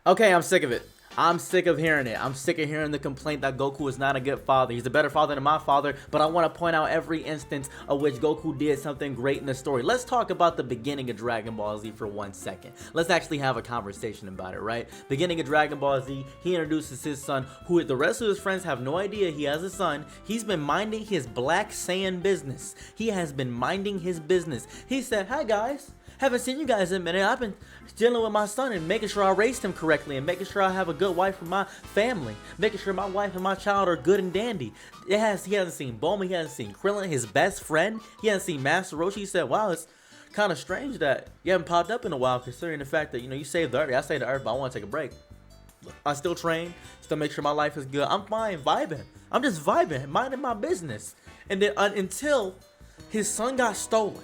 Okay, I'm sick of it. I'm sick of hearing it. I'm sick of hearing the complaint that Goku is not a good father. He's a better father than my father, but I want to point out every instance of which Goku did something great in the story. Let's talk about the beginning of Dragon Ball Z for 1 second. Let's actually have a conversation about it, right? Beginning of Dragon Ball Z, he introduces his son, who the rest of his friends have no idea he has a son. He's been minding his Black Saiyan business. He has been minding his business. He said, "Hi guys. Haven't seen you guys in a minute. I've been dealing with my son and making sure I raised him correctly and making sure I have a good wife for my family, making sure my wife and my child are good and dandy." He hasn't seen Bulma, he hasn't seen Krillin, his best friend, he hasn't seen Master Roshi. He said, "Wow, it's kind of strange that you haven't popped up in a while, considering the fact that you saved the earth." I saved the earth, but I want to take a break. I still train, still make sure my life is good. I'm fine vibing. I'm just vibing, minding my business. And then until his son got stolen.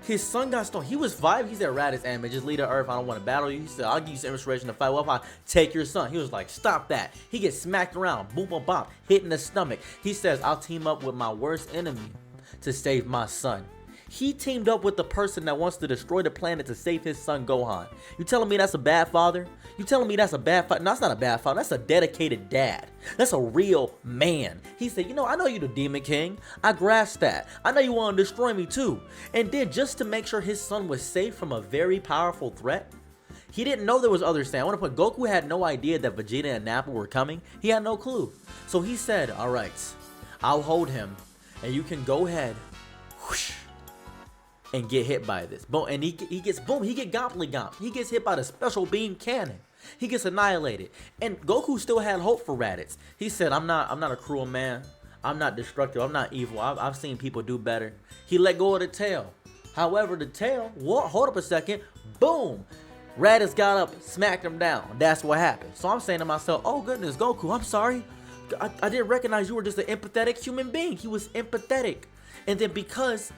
His son got stolen. He was vibing. He said, "Raditz, man, just leave the earth. I don't want to battle you." He said, "I'll give you some inspiration to fight. What if I take your son?" He was like, "Stop that." He gets smacked around, boom, boom, bop, hit in the stomach. He says, "I'll team up with my worst enemy to save my son." He teamed up with the person that wants to destroy the planet to save his son Gohan. You telling me that's a bad father? You telling me that's a bad father? No, that's not a bad father. That's a dedicated dad. That's a real man. He said, "I know you the Demon King. I grasped that. I know you want to destroy me too." And then just to make sure his son was safe from a very powerful threat, he didn't know there was other Saiyan. I want to put Goku had no idea that Vegeta and Nappa were coming. He had no clue. So he said, "All right, I'll hold him and you can go ahead whoosh, and get hit by this." Boom, and he gets gobbly. He gets hit by the special beam cannon. He gets annihilated. And Goku still had hope for Raditz. He said, I'm not a cruel man. I'm not destructive. I'm not evil. I've seen people do better." He let go of the tail. However, the tail, hold up a second, boom. Raditz got up, smacked him down. That's what happened. So I'm saying to myself, "Oh goodness, Goku, I'm sorry. I didn't recognize you were just an empathetic human being." He was empathetic. And then because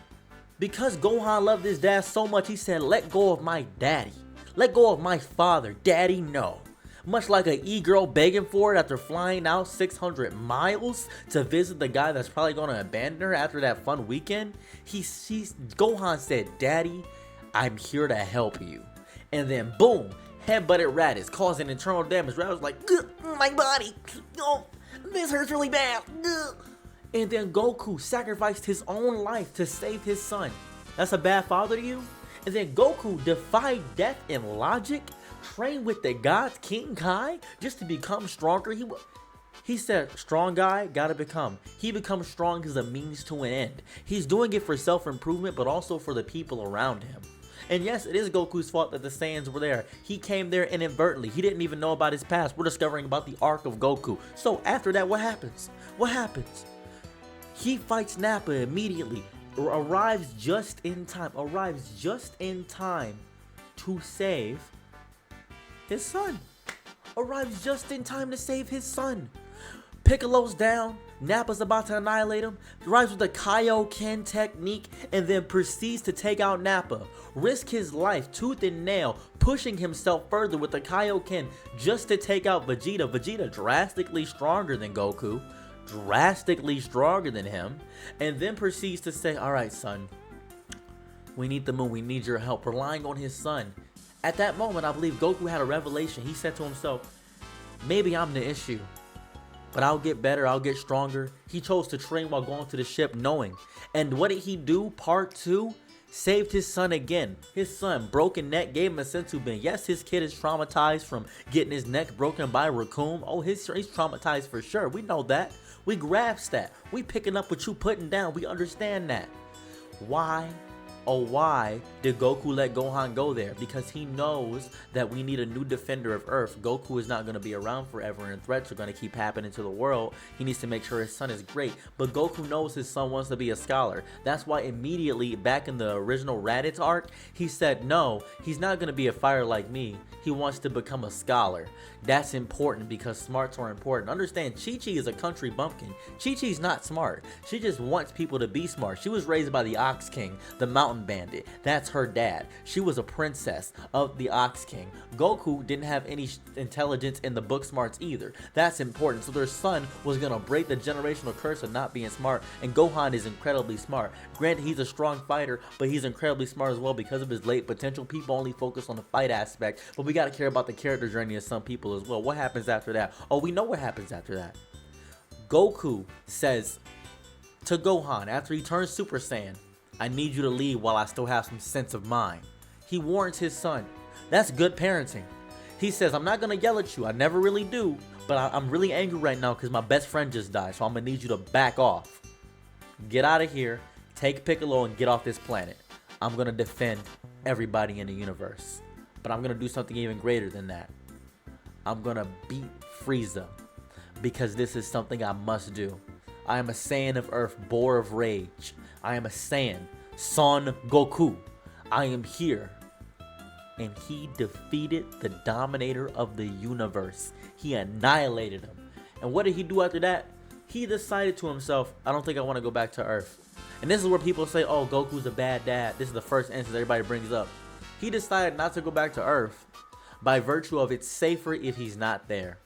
Gohan loved his dad so much, he said, "Let go of my daddy. Let go of my father. Daddy, no." Much like an e-girl begging for it after flying out 600 miles to visit the guy that's probably going to abandon her after that fun weekend, Gohan said, "Daddy, I'm here to help you." And then boom, headbutted Raditz, causing internal damage. Raditz was like, "My body. Oh, this hurts really bad." And then Goku sacrificed his own life to save his son. That's a bad father to you? And then Goku defied death in logic, trained with the gods, King Kai, just to become stronger. He said, "Strong guy, gotta become." He becomes strong as a means to an end. He's doing it for self-improvement, but also for the people around him. And yes, it is Goku's fault that the Saiyans were there. He came there inadvertently. He didn't even know about his past. We're discovering about the arc of Goku. So after that, what happens? What happens? He fights Nappa immediately, arrives just in time to save his son. Arrives just in time to save his son. Piccolo's down, Nappa's about to annihilate him, arrives with the Kaioken technique, and then proceeds to take out Nappa. Risk his life, tooth and nail, pushing himself further with the Kaioken just to take out Vegeta. Vegeta drastically stronger than Goku. Drastically stronger than him, and then proceeds to say, "All right, son, we need the moon, we need your help," relying on his son. At that moment, I believe Goku had a revelation. He said to himself, "Maybe I'm the issue, but I'll get better, I'll get stronger." He chose to train while going to the ship knowing. And what did he do? Part 2, saved his son again. His son, broken neck, gave him a senzu bean. Yes, his kid is traumatized from getting his neck broken by Raccoon. Oh, he's traumatized for sure. We know that. We grasp that. We picking up what you putting down. We understand that. Why? Oh, why did Goku let Gohan go there? Because he knows that we need a new defender of Earth. Goku is not going to be around forever and threats are going to keep happening to the world. He needs to make sure his son is great. But Goku knows his son wants to be a scholar. That's why immediately back in the original Raditz arc, he said, "No, he's not going to be a fighter like me. He wants to become a scholar." That's important because smarts are important. Understand, Chi-Chi is a country bumpkin. Chi-Chi's not smart. She just wants people to be smart. She was raised by the Ox King, the mountain mountain bandit. That's her dad. She was a princess of the Ox King. Goku didn't have any intelligence in the book smarts either. That's important. So their son was going to break the generational curse of not being smart. And Gohan is incredibly smart. Granted, he's a strong fighter, but he's incredibly smart as well because of his late potential. People only focus on the fight aspect, but we got to care about the character journey of some people as well. What happens after that? Oh, we know what happens after that. Goku says to Gohan after he turns Super Saiyan, I need you to leave while I still have some sense of mind. He warns his son. That's good parenting. He says, I'm not going to yell at you. I never really do, but I'm really angry right now because my best friend just died, so I'm going to need you to back off. Get out of here, take Piccolo, and get off this planet. I'm going to defend everybody in the universe, but I'm going to do something even greater than that. I'm going to beat Frieza because this is something I must do. I am a Saiyan of Earth, Boar of Rage. I am a Saiyan, Son Goku. I am here. And he defeated the dominator of the universe. He annihilated him. And what did he do after that? He decided to himself, I don't think I want to go back to Earth. And this is where people say, oh, Goku's a bad dad. This is the first instance everybody brings up. He decided not to go back to Earth by virtue of it's safer if he's not there.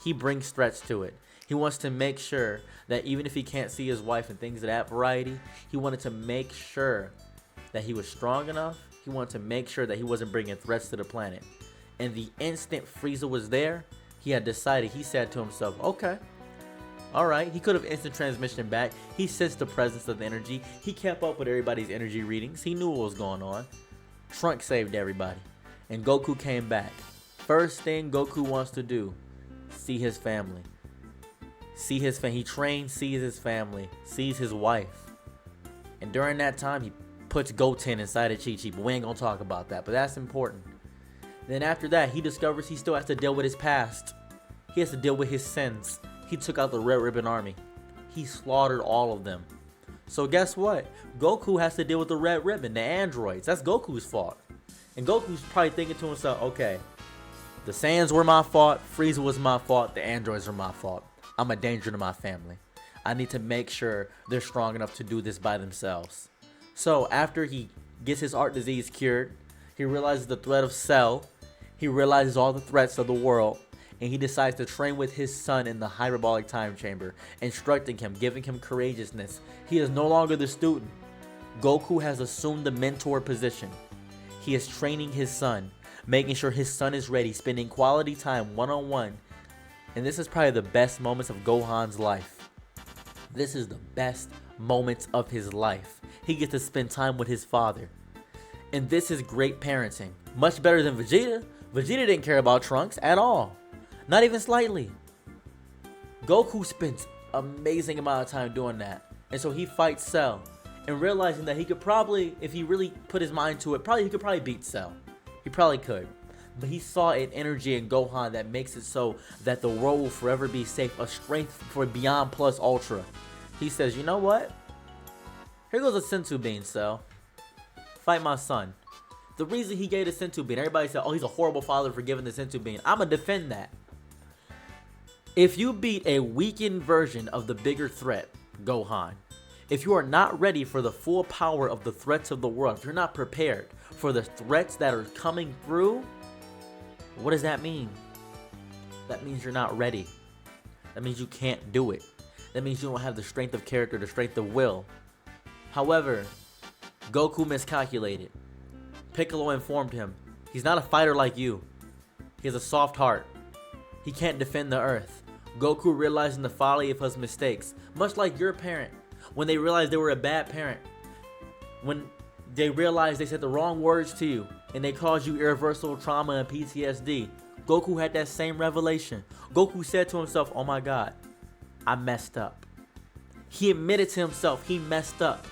He brings threats to it. He wants to make sure that even if he can't see his wife and things of that variety, he wanted to make sure that he was strong enough. He wanted to make sure that he wasn't bringing threats to the planet. And the instant Frieza was there, he had decided, he said to himself, okay, all right. He could have instant transmission back. He sensed the presence of the energy. He kept up with everybody's energy readings. He knew what was going on. Trunks saved everybody. And Goku came back. First thing Goku wants to do, see his family. See his family. He trains, sees his family, sees his wife. And during that time, he puts Goten inside of Chi-Chi, but we ain't gonna talk about that, but that's important. Then after that, he discovers he still has to deal with his past. He has to deal with his sins. He took out the Red Ribbon Army. He slaughtered all of them. So guess what? Goku has to deal with the Red Ribbon, the androids. That's Goku's fault. And Goku's probably thinking to himself, okay, the Saiyans were my fault, Frieza was my fault, the androids are my fault. I'm a danger to my family. I need to make sure they're strong enough to do this by themselves. So after he gets his heart disease cured, he realizes the threat of Cell. He realizes all the threats of the world. And he decides to train with his son in the hyperbolic time chamber, instructing him, giving him courageousness. He is no longer the student. Goku has assumed the mentor position. He is training his son, making sure his son is ready, spending quality time one-on-one. And this is probably the best moments of Gohan's life. This is the best moments of his life. He gets to spend time with his father. And this is great parenting. Much better than Vegeta. Vegeta didn't care about Trunks at all. Not even slightly. Goku spends amazing amount of time doing that. And so he fights Cell. And realizing that he could probably, if he really put his mind to it, he could probably beat Cell. He probably could. But he saw an energy in Gohan that makes it so that the world will forever be safe. A strength for beyond plus ultra. He says, you know what? Here goes a Senzu Bean, Cell. Fight my son. The reason he gave the Senzu Bean, everybody said, oh, he's a horrible father for giving the Senzu Bean. I'm going to defend that. If you beat a weakened version of the bigger threat, Gohan, if you are not ready for the full power of the threats of the world, if you're not prepared for the threats that are coming through, what does that mean? That means you're not ready. That means you can't do it. That means you don't have the strength of character, the strength of will. However, Goku miscalculated. Piccolo informed him, he's not a fighter like you. He has a soft heart. He can't defend the Earth. Goku realizing the folly of his mistakes, much like your parent, when they realized they were a bad parent. When they realized they said the wrong words to you, and they caused you irreversible trauma and PTSD. Goku had that same revelation. Goku said to himself, oh my God, I messed up. He admitted to himself he messed up.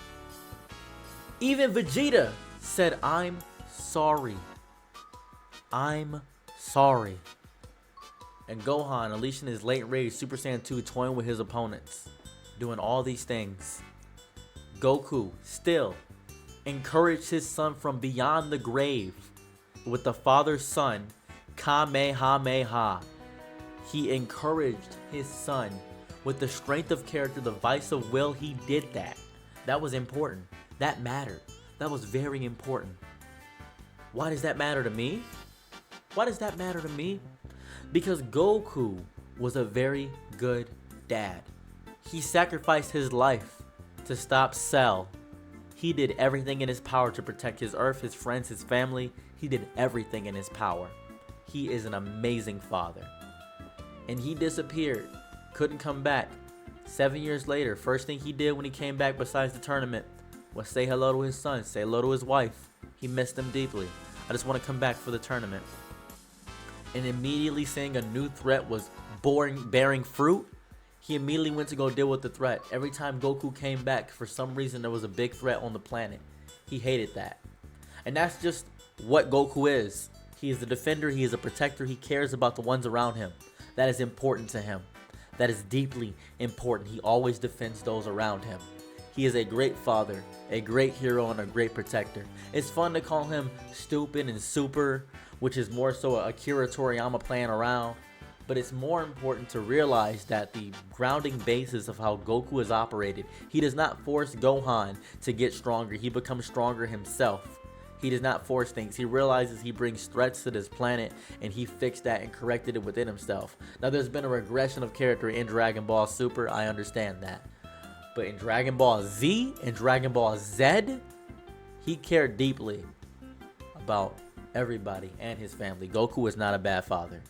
Even Vegeta said, I'm sorry. I'm sorry. And Gohan, unleashing his late rage, Super Saiyan 2, toying with his opponents, doing all these things. Goku still encouraged his son from beyond the grave with the father-son Kamehameha. He encouraged his son with the strength of character, the vice of will. He did that. That was important. That mattered. That was very important. Why does that matter to me? Why does that matter to me? Because Goku was a very good dad. He sacrificed his life to stop Cell. He did everything in his power to protect his Earth, his friends, his family. He did everything in his power. He is an amazing father. And he disappeared. Couldn't come back. 7 years later, first thing he did when he came back besides the tournament was say hello to his son, say hello to his wife. He missed them deeply. I just want to come back for the tournament. And immediately seeing a new threat was bearing fruit, he immediately went to go deal with the threat. Every time Goku came back, for some reason there was a big threat on the planet. He hated that. And that's just what Goku is. He is a defender, he is a protector, he cares about the ones around him. That is important to him. That is deeply important. He always defends those around him. He is a great father, a great hero, and a great protector. It's fun to call him stupid and super, which is more so a Akira Toriyama playing around. But it's more important to realize that the grounding basis of how Goku is operated, he does not force Gohan to get stronger. He becomes stronger himself. He does not force things. He realizes he brings threats to this planet, and he fixed that and corrected it within himself. Now, there's been a regression of character in Dragon Ball Super. I understand that. But in Dragon Ball Z and Dragon Ball Z, he cared deeply about everybody and his family. Goku is not a bad father.